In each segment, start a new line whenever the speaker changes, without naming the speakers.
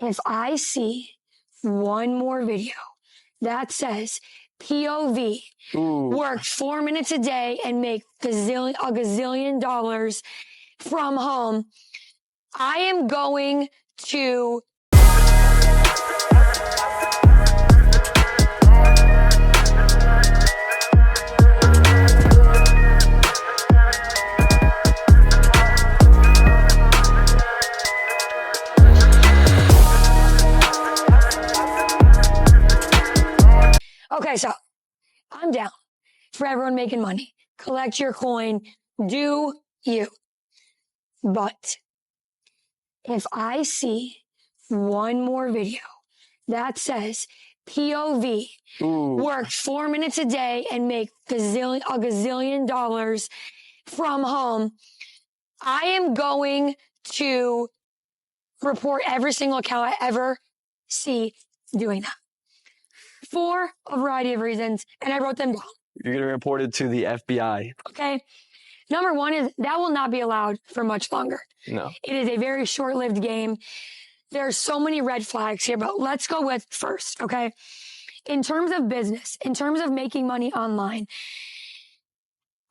If I see one more video that says POV work 4 minutes a day and make a gazillion dollars from home, I am going to Okay, so I'm down for everyone making money. Collect your coin. Do you. But if I see one more video that says POV work 4 minutes a day and make a gazillion dollars from home, I am going to report every single account I ever see doing that. For a variety of reasons, and I wrote them down.
You're going to report it to the FBI.
Okay. Number one is that will not be allowed for much longer.
No.
It is a very short-lived game. There are so many red flags here, but let's go with first, okay? In terms of business, in terms of making money online,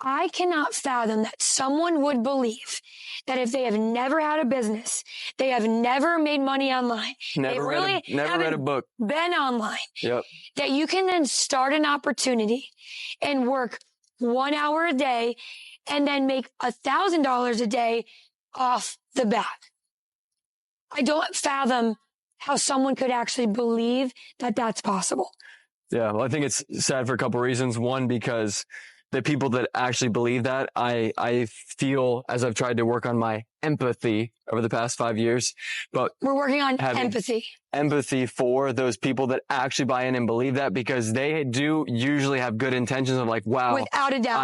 I cannot fathom that someone would believe that if they have never had a business, they have never made money online,
Never read a book,
been online,
yep,
that you can then start an opportunity and work 1 hour a day and then make $1,000 a day off the bat. I don't fathom how someone could actually believe that that's possible.
Yeah, well, I think it's sad for a couple of reasons. One, because the people that actually believe that, I feel, as I've tried to work on my empathy over the past 5 years, but
we're working on empathy
for those people that actually buy in and believe that, because they do usually have good intentions of like, wow,
without a doubt,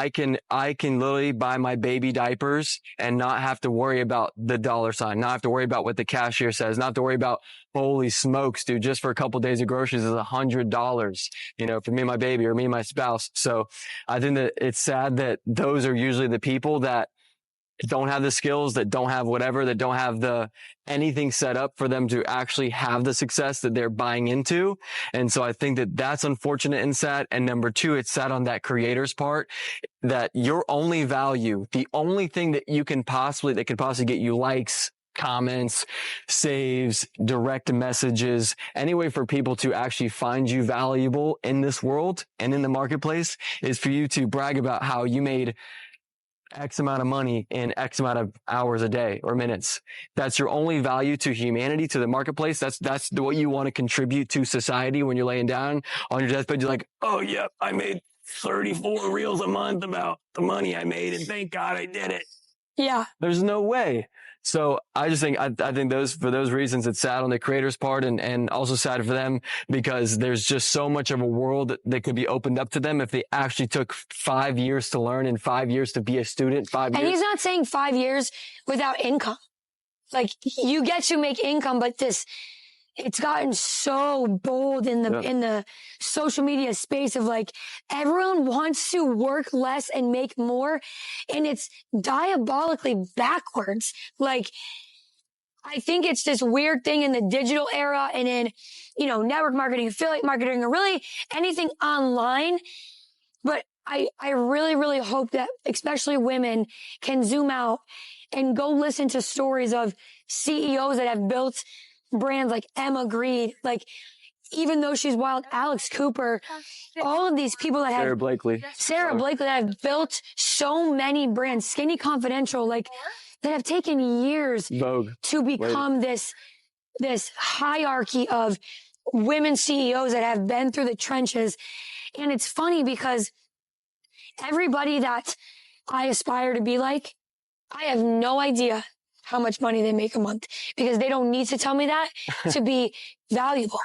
I can literally buy my baby diapers and not have to worry about the dollar sign, not have to worry about what the cashier says, not have to worry about, holy smokes, dude, just for a couple of days of groceries is $100, for me and my baby or me and my spouse. So I think that it's sad that those are usually the people that don't have the skills, that don't have whatever, that don't have anything set up for them to actually have the success that they're buying into. And so I think that that's unfortunate and sad. And number two, it's sad on that creator's part, that your only value, the only thing that could possibly get you likes, comments, saves, direct messages, any way for people to actually find you valuable in this world and in the marketplace, is for you to brag about how you made X amount of money in X amount of hours a day or minutes. That's your only value to humanity, to the marketplace. That's what you want to contribute to society when you're laying down on your deathbed. You're like, oh yeah, I made 34 reels a month about the money I made, and thank God I did it.
Yeah.
There's no way. So I just think, I think for those reasons, it's sad on the creator's part, and also sad for them, because there's just so much of a world that could be opened up to them if they actually took 5 years to learn and 5 years to be a student, 5 years.
And he's not saying 5 years without income. Like, you get to make income, but it's gotten so bold in the social media space of like, everyone wants to work less and make more. And it's diabolically backwards. Like, I think it's this weird thing in the digital era and in, network marketing, affiliate marketing, or really anything online. But I really, really hope that especially women can zoom out and go listen to stories of CEOs that have built brands like Emma Grede, like, even though she's wild, Alex Cooper, all of these people that have Sarah Blakely that have built so many brands, Skinny Confidential, like, that have taken years to become this hierarchy of women CEOs that have been through the trenches. And it's funny because everybody that I aspire to be like, I have no idea how much money they make a month, because they don't need to tell me that to be valuable.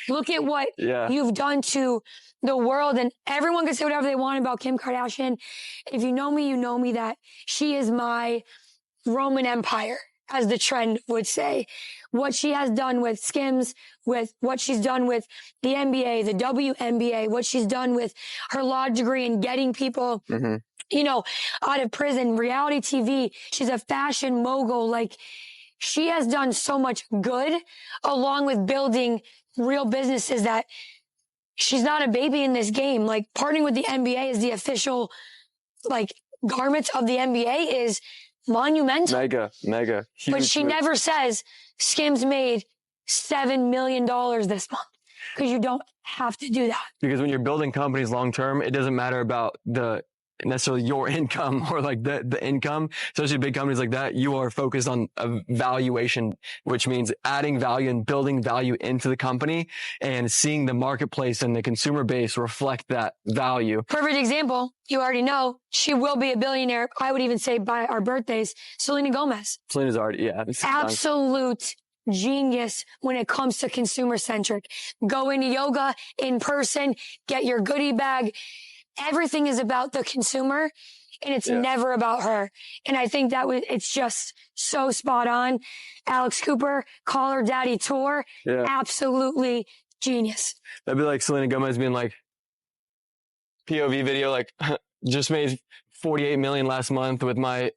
Look at what you've done to the world, and everyone can say whatever they want about Kim Kardashian. If you know me, you know me that she is my Roman Empire, as the trend would say. What she has done with Skims, with what she's done with the NBA, the WNBA, what she's done with her law degree and getting people out of prison, reality TV. She's a fashion mogul. Like, she has done so much good along with building real businesses that she's not a baby in this game. Like partnering with the NBA as the official like garments of the NBA is monumental.
Mega. Huge
but she
move.
never says Skims made $7 million this month because you don't have to do that.
Because when you're building companies long term, it doesn't matter about the necessarily your income or like the income, especially big companies like that. You are focused on a valuation, which means adding value and building value into the company and seeing the marketplace and the consumer base reflect that value.
Perfect example. You already know she will be a billionaire. I would even say by our birthdays, Selena Gomez.
Selena's already, yeah.
Absolute genius when it comes to consumer centric. Go into yoga in person, get your goodie bag. Everything is about the consumer and it's never about her. And I think it's just so spot on. Alex Cooper, Call Her Daddy tour. Yeah. Absolutely genius.
That'd be like Selena Gomez being like, POV video, like just made 48 million last month with my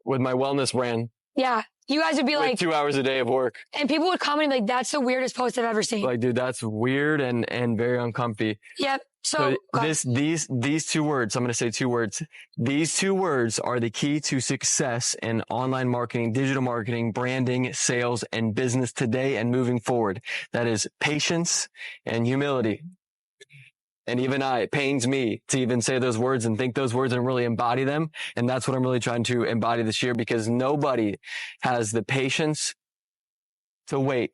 wellness brand.
Yeah. You guys would be like
2 hours a day of work.
And people would comment like, that's the weirdest post I've ever seen.
Like, dude, that's weird and very uncomfy.
Yep. So
these two words, I'm going to say two words. These two words are the key to success in online marketing, digital marketing, branding, sales, and business today and moving forward. That is patience and humility. And even it pains me to even say those words and think those words and really embody them. And that's what I'm really trying to embody this year because nobody has the patience to wait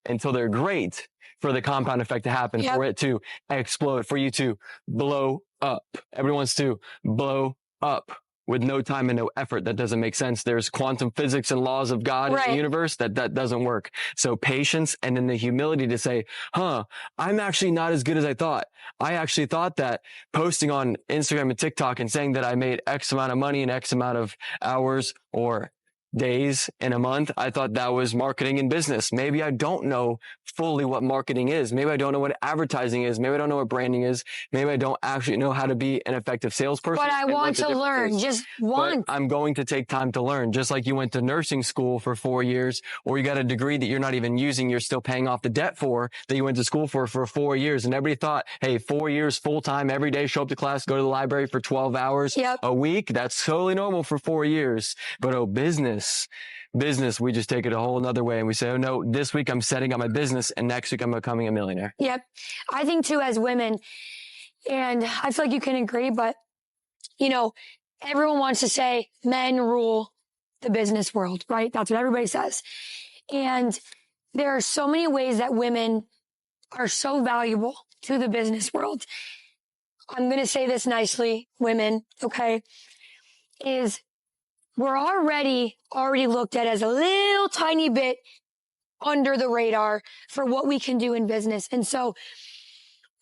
until they're great for the compound effect to happen, for it to explode, for you to blow up. Everyone wants to blow up with no time and no effort. That doesn't make sense. There's quantum physics and laws of God in the universe that doesn't work. So patience and then the humility to say, I'm actually not as good as I thought. I actually thought that posting on Instagram and TikTok and saying that I made X amount of money in X amount of hours or days in a month, I thought that was marketing and business. Maybe I don't know fully what marketing is. Maybe I don't know what advertising is. Maybe I don't know what branding is. Maybe I don't actually know how to be an effective salesperson.
But I want to learn. But
I'm going to take time to learn. Just like you went to nursing school for 4 years, or you got a degree that you're not even using, you're still paying off the debt for, that you went to school for 4 years. And everybody thought, hey, 4 years full time, every day, show up to class, go to the library for 12 hours a week. That's totally normal for 4 years. But business, we just take it a whole nother way and we say, oh no, this week I'm setting up my business and next week I'm becoming a millionaire.
Yep. I think too, as women, and I feel like you can agree, but everyone wants to say men rule the business world, right? That's what everybody says. And there are so many ways that women are so valuable to the business world. I'm going to say this nicely, women, okay, is we're already looked at as a little tiny bit under the radar for what we can do in business. And so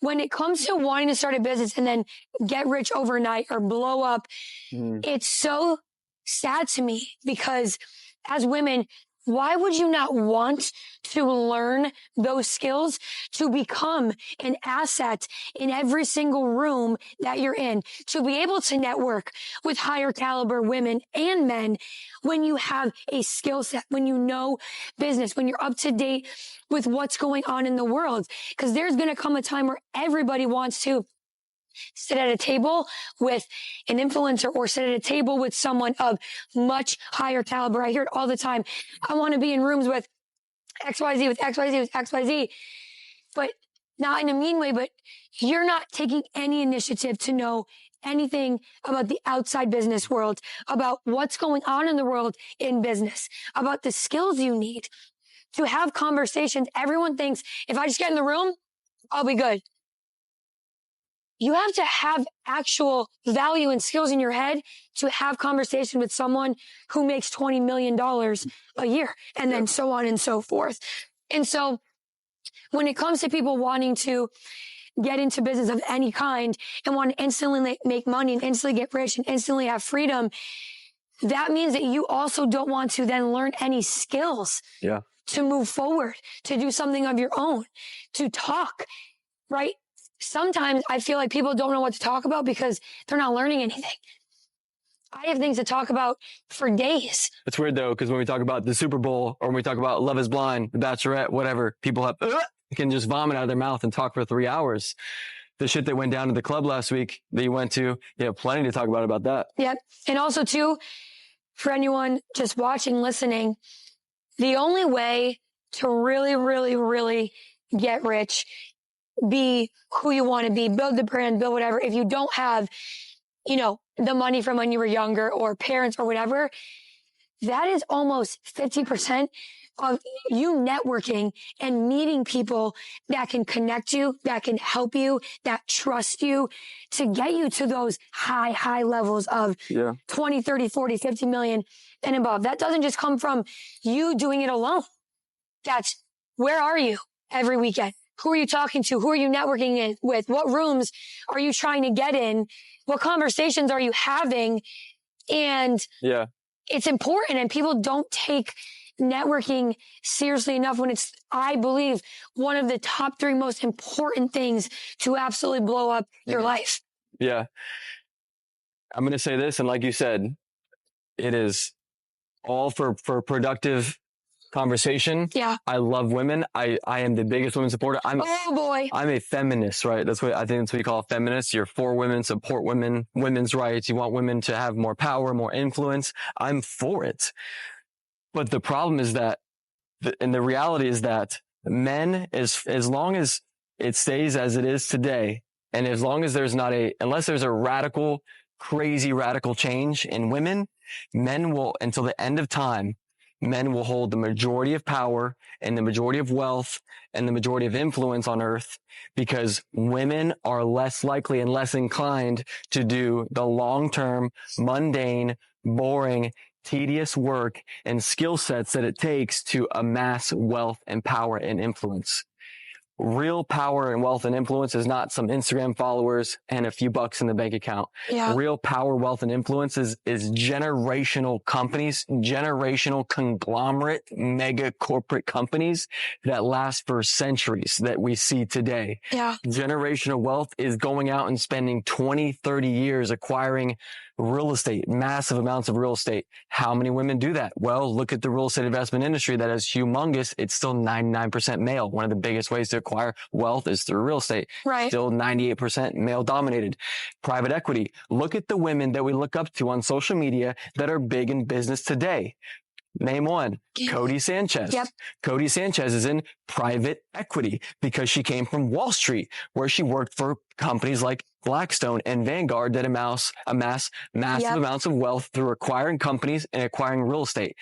when it comes to wanting to start a business and then get rich overnight or blow up, it's so sad to me because as women, why would you not want to learn those skills to become an asset in every single room that you're in, to be able to network with higher caliber women and men when you have a skill set, when you know business, when you're up to date with what's going on in the world? Because there's going to come a time where everybody wants to sit at a table with an influencer or sit at a table with someone of much higher caliber. I hear it all the time. I want to be in rooms with XYZ, with XYZ, with XYZ, but not in a mean way, but you're not taking any initiative to know anything about the outside business world, about what's going on in the world in business, about the skills you need to have conversations. Everyone thinks if I just get in the room, I'll be good. You have to have actual value and skills in your head to have conversation with someone who makes $20 million a year and then so on and so forth. And so when it comes to people wanting to get into business of any kind and want to instantly make money and instantly get rich and instantly have freedom, that means that you also don't want to then learn any skills to move forward, to do something of your own, to talk, right? Sometimes I feel like people don't know what to talk about because they're not learning anything. I have things to talk about for days.
It's weird though, because when we talk about the Super Bowl or when we talk about Love is Blind, The Bachelorette, whatever, people can just vomit out of their mouth and talk for 3 hours. The shit that went down at the club last week that you went to, you have plenty to talk about that.
Yep. And also too, for anyone just watching, listening, the only way to really, really, really get rich, be who you want to be, build the brand, build whatever, if you don't have, you know, the money from when you were younger or parents or whatever, that is almost 50% of you networking and meeting people that can connect you, that can help you, that trust you to get you to those high levels of 20, 30, 40, 50 million and above. That doesn't just come from you doing it alone. That's where are you every weekend? Who are you talking to? Who are you networking with? What rooms are you trying to get in? What conversations are you having? And it's important, and people don't take networking seriously enough when it's, I believe, one of the top 3 most important things to absolutely blow up your life.
Yeah. I'm going to say this. And like you said, it is all for productive conversation.
Yeah.
I love women. I am the biggest women supporter. I'm a feminist, right? That's what I think that's what you call a feminist. You're for women, support women, women's rights. You want women to have more power, more influence. I'm for it. But the problem is that, and the reality is that men, as long as it stays as it is today, and as long as there's not unless there's a crazy radical change in women, men will, until the end of time, men will hold the majority of power and the majority of wealth and the majority of influence on earth, because women are less likely and less inclined to do the long-term, mundane, boring, tedious work and skill sets that it takes to amass wealth and power and influence. Real power and wealth and influence is not some Instagram followers and a few bucks in the bank account.
Yeah.
Real power, wealth, and influence is generational companies, generational conglomerate, mega corporate companies that last for centuries that we see today.
Yeah.
Generational wealth is going out and spending 20, 30 years acquiring real estate, massive amounts of real estate. How many women do that? Well, look at the real estate investment industry that is humongous. It's still 99% male. One of the biggest ways to acquire wealth is through real estate.
Right.
Still 98% male dominated. Private equity. Look at the women that we look up to on social media that are big in business today. Name one, Cody Sanchez.
Yep.
Cody Sanchez is in private equity because she came from Wall Street, where she worked for companies like Blackstone and Vanguard that amass massive amounts of wealth through acquiring companies and acquiring real estate.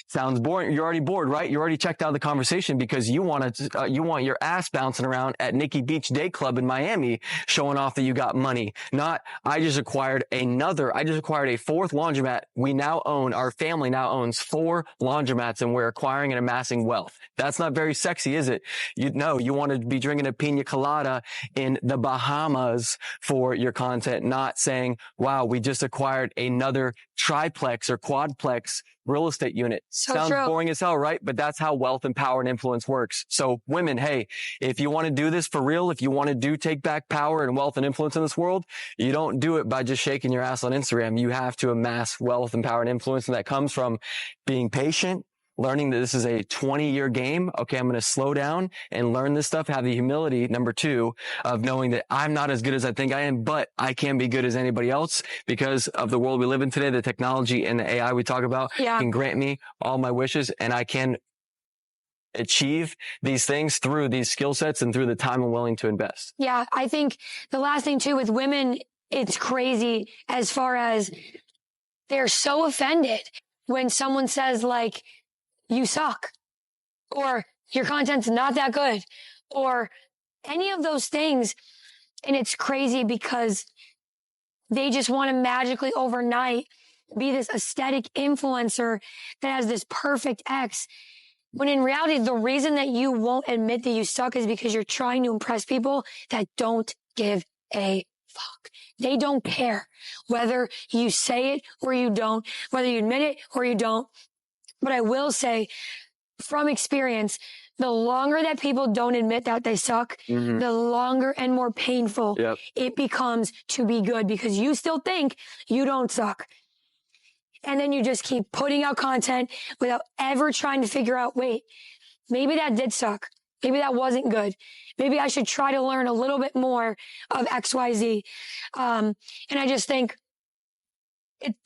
Sounds boring. You're already bored, right? You already checked out of the conversation because you want your ass bouncing around at Nikki Beach Day Club in Miami, showing off that you got money. Not, I just acquired a 4th laundromat. Our family now owns 4 laundromats, and we're acquiring and amassing wealth. That's not very sexy, is it? You want to be drinking a pina colada in the Bahamas for your content, not saying, wow, we just acquired another triplex or quadplex real estate unit. Sounds boring as hell, right? But that's how wealth and power and influence works. So women, hey, if you want to do this for real, if you want to take back power and wealth and influence in this world, you don't do it by just shaking your ass on Instagram. You have to amass wealth and power and influence. And that comes from being patient, learning that this is a 20-year game. Okay, I'm going to slow down and learn this stuff. Have the humility, number 2, of knowing that I'm not as good as I think I am, but I can be good as anybody else because of the world we live in today. The technology and the AI we talk about can grant me all my wishes, and I can achieve these things through these skill sets and through the time I'm willing to invest.
Yeah, I think the last thing too with women, it's crazy as far as they're so offended when someone says like, you suck, or your content's not that good, or any of those things. And it's crazy because they just want to magically overnight be this aesthetic influencer that has this perfect X. When in reality, the reason that you won't admit that you suck is because you're trying to impress people that don't give a fuck. They don't care whether you say it or you don't, whether you admit it or you don't. But I will say, from experience, the longer that people don't admit that they suck, the longer and more painful it becomes to be good, because you still think you don't suck. And then you just keep putting out content without ever trying to figure out, wait, maybe that did suck. Maybe that wasn't good. Maybe I should try to learn a little bit more of XYZ. And I just think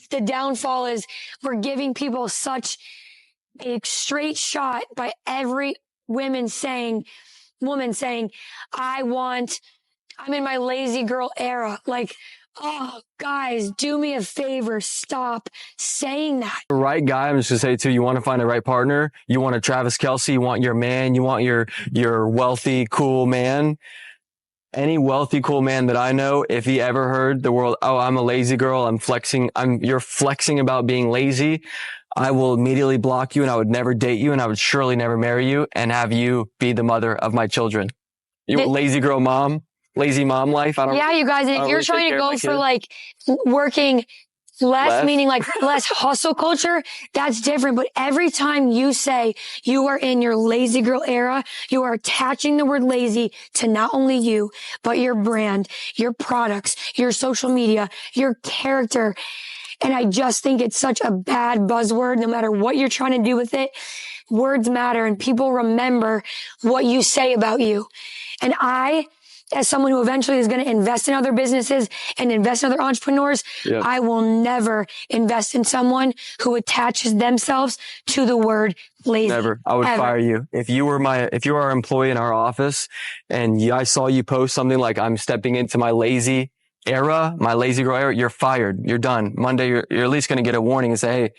the downfall is we're giving people such a straight shot by every woman saying, I'm in my lazy girl era. Like, oh, guys, do me a favor. Stop saying that.
The right guy, I'm just gonna say too, you want to find a right partner. You want a Travis Kelce, you want your man, you want your wealthy, cool man. Any wealthy, cool man that I know, if he ever heard the world, oh, I'm a lazy girl, you're flexing about being lazy, I will immediately block you and I would never date you and I would surely never marry you and have you be the mother of my children. You lazy girl mom, lazy mom life.
Yeah, you guys, if you're trying to go for like working less, meaning like less hustle culture, that's different. But every time you say you are in your lazy girl era, you are attaching the word lazy to not only you, but your brand, your products, your social media, your character. And I just think it's such a bad buzzword, no matter what you're trying to do with it. Words matter and people remember what you say about you. And I, as someone who eventually is going to invest in other businesses and invest in other entrepreneurs, I will never invest in someone who attaches themselves to the word lazy.
Never. I would fire you. If you were our employee in our office and I saw you post something like I'm stepping into my lazy era, my lazy girl era, you're fired. You're done. Monday, you're at least going to get a warning and say, hey,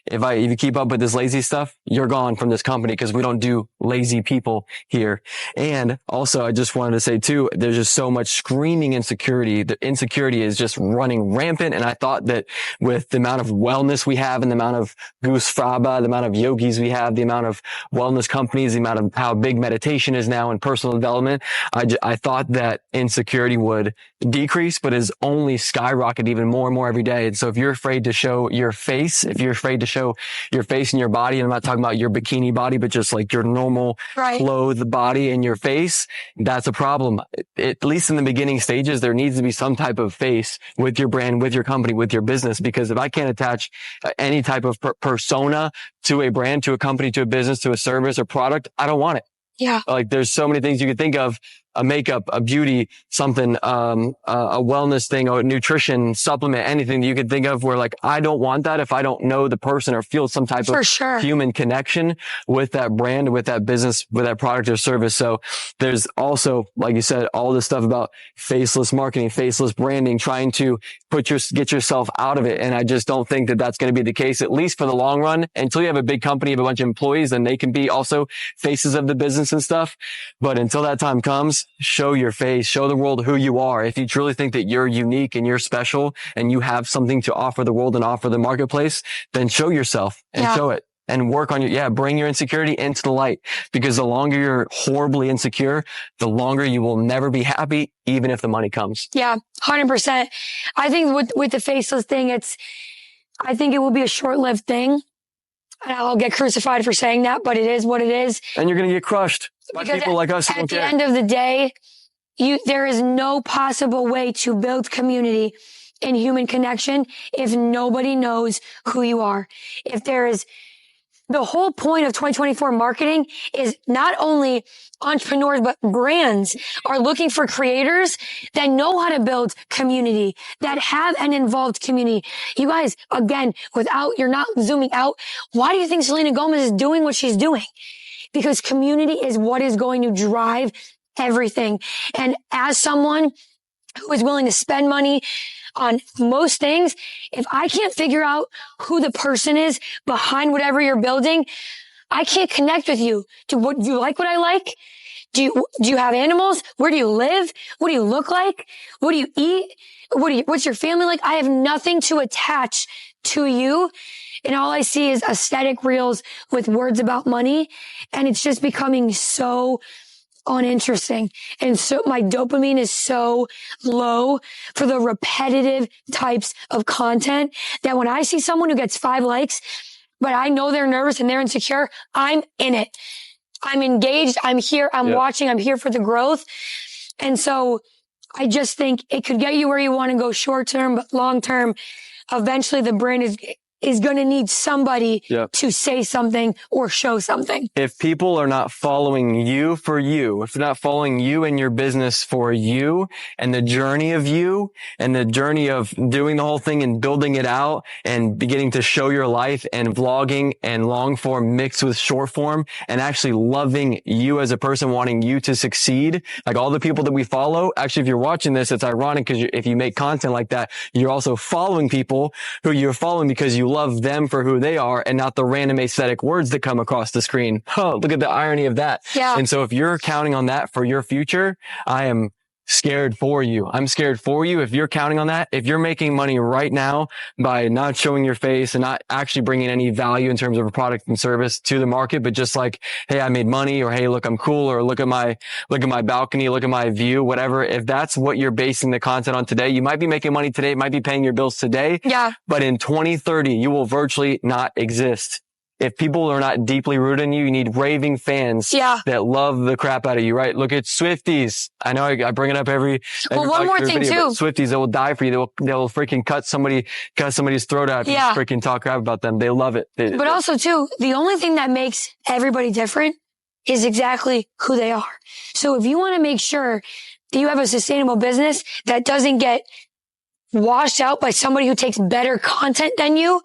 if you keep up with this lazy stuff, you're gone from this company because we don't do lazy people here. And also, I just wanted to say too, there's just so much screaming insecurity. The insecurity is just running rampant. And I thought that with the amount of wellness we have and the amount of Goose Fraba, the amount of yogis we have, the amount of wellness companies, the amount of how big meditation is now in personal development, I thought that insecurity would decrease, but is only skyrocket even more and more every day. And so if you're afraid to show your face, if you're afraid to show your face and your body, and I'm not talking about your bikini body, but just like your normal clothed body and your face, that's a problem. At least in the beginning stages, there needs to be some type of face with your brand, with your company, with your business. Because if I can't attach any type of persona to a brand, to a company, to a business, to a service or product, I don't want it.
Yeah.
Like there's so many things you could think of, a makeup, a beauty, something, a wellness thing, or nutrition, supplement, anything that you could think of where like, I don't want that if I don't know the person or feel some type of human connection with that brand, with that business, with that product or service. So there's also, like you said, all this stuff about faceless marketing, faceless branding, trying to get yourself out of it. And I just don't think that that's going to be the case, at least for the long run, until you have a big company of a bunch of employees, then they can be also faces of the business and stuff. But until that time comes, show your face, show the world who you are. If you truly think that you're unique and you're special and you have something to offer the world and offer the marketplace, then show yourself and show it and work on bring your insecurity into the light, because the longer you're horribly insecure, the longer you will never be happy, even if the money comes. Yeah,
100%. I think with the faceless thing, I think it will be a short-lived thing. And I'll get crucified for saying that, but it is what it is.
And you're going to get crushed by people like us.
At the end of the day, there is no possible way to build community and human connection if nobody knows who you are. The whole point of 2024 marketing is not only entrepreneurs, but brands are looking for creators that know how to build community, that have an involved community. You guys, again, you're not zooming out. Why do you think Selena Gomez is doing what she's doing? Because community is what is going to drive everything. And as someone who is willing to spend money on most things, if I can't figure out who the person is behind whatever you're building, I can't connect with you. Do you like what I like? Do you have animals? Where do you live? What do you look like? What do you eat? What's your family like? I have nothing to attach to you. And all I see is aesthetic reels with words about money. And it's just becoming so uninteresting. And so my dopamine is so low for the repetitive types of content that when I see someone who gets 5 likes, but I know they're nervous and they're insecure, I'm in it. I'm engaged. I'm here. I'm watching. I'm here for the growth. And so I just think it could get you where you want to go short term, but long term, eventually the brand is going to need somebody to say something or show something.
If people are not following you for you, if they're not following you and your business for you and the journey of you and the journey of doing the whole thing and building it out and beginning to show your life and vlogging and long form mixed with short form and actually loving you as a person, wanting you to succeed, like all the people that we follow. Actually, if you're watching this, it's ironic because if you make content like that, you're also following people who you're following because you love them for who they are and not the random aesthetic words that come across the screen. Oh, look at the irony of that.
Yeah.
And so if you're counting on that for your future, I am scared for you. I'm scared for you. If you're counting on that, if you're making money right now by not showing your face and not actually bringing any value in terms of a product and service to the market, but just like, hey, I made money, or hey, look, I'm cool, or look at my balcony, look at my view, whatever. If that's what you're basing the content on today, you might be making money today, it might be paying your bills today.
Yeah.
But in 2030, you will virtually not exist. If people are not deeply rooted in you, you need raving fans that love the crap out of you, right? Look at Swifties. I know I bring it up every
one more thing
video,
too.
Swifties, they will die for you. They'll freaking cut somebody's throat out if you freaking talk crap about them. They love it.
But also too, the only thing that makes everybody different is exactly who they are. So if you want to make sure that you have a sustainable business that doesn't get washed out by somebody who takes better content than you,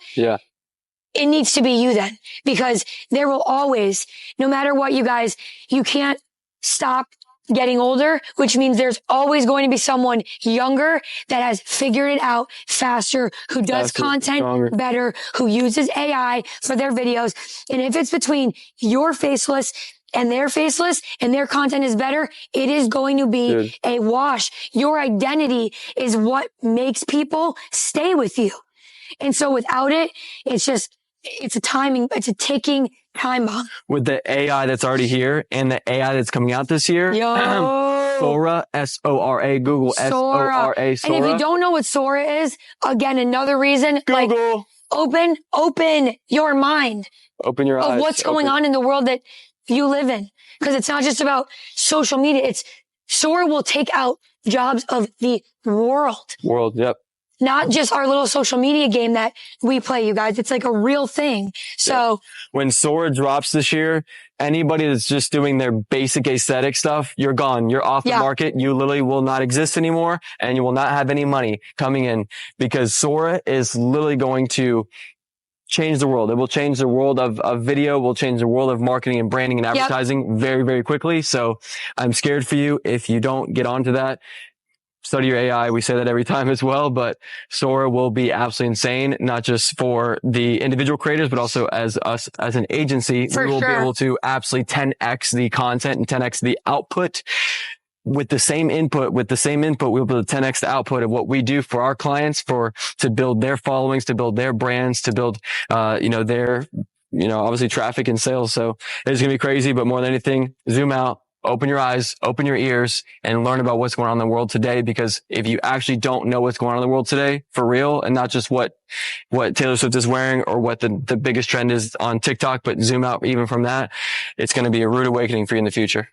it needs to be you then, because there will always, no matter what, you guys, you can't stop getting older, which means there's always going to be someone younger that has figured it out faster, who does content better, who uses AI for their videos. And if it's between your faceless and their faceless and their content is better, it is going to be a wash. Your identity is what makes people stay with you. And so without it, it's a ticking time bomb.
With the AI that's already here and the AI that's coming out this year, Sora, S-O-R-A, Google, S-O-R-A, Sora.
And if you don't know what Sora is, again, another reason,
Google.
Like, open your mind.
Open your eyes.
Of what's going on in the world that you live in. Because it's not just about social media. Sora will take out jobs of the world. Not just our little social media game that we play, you guys. It's like a real thing. So
when Sora drops this year, anybody that's just doing their basic aesthetic stuff, you're gone. You're off the market. You literally will not exist anymore, and you will not have any money coming in, because Sora is literally going to change the world. It will change the world of video, will change the world of marketing and branding and advertising very, very quickly. So I'm scared for you if you don't get onto that. Study your AI. We say that every time as well, but Sora will be absolutely insane, not just for the individual creators, but also as us as an agency. We will be able to absolutely 10x the content and 10x the output. With the same input, we'll be able to 10x the output of what we do for our clients, to build their followings, to build their brands, to build, their, obviously traffic and sales. So it's going to be crazy, but more than anything, zoom out. Open your eyes, open your ears, and learn about what's going on in the world today. Because if you actually don't know what's going on in the world today for real, and not just what Taylor Swift is wearing or what the biggest trend is on TikTok, but zoom out even from that, it's going to be a rude awakening for you in the future.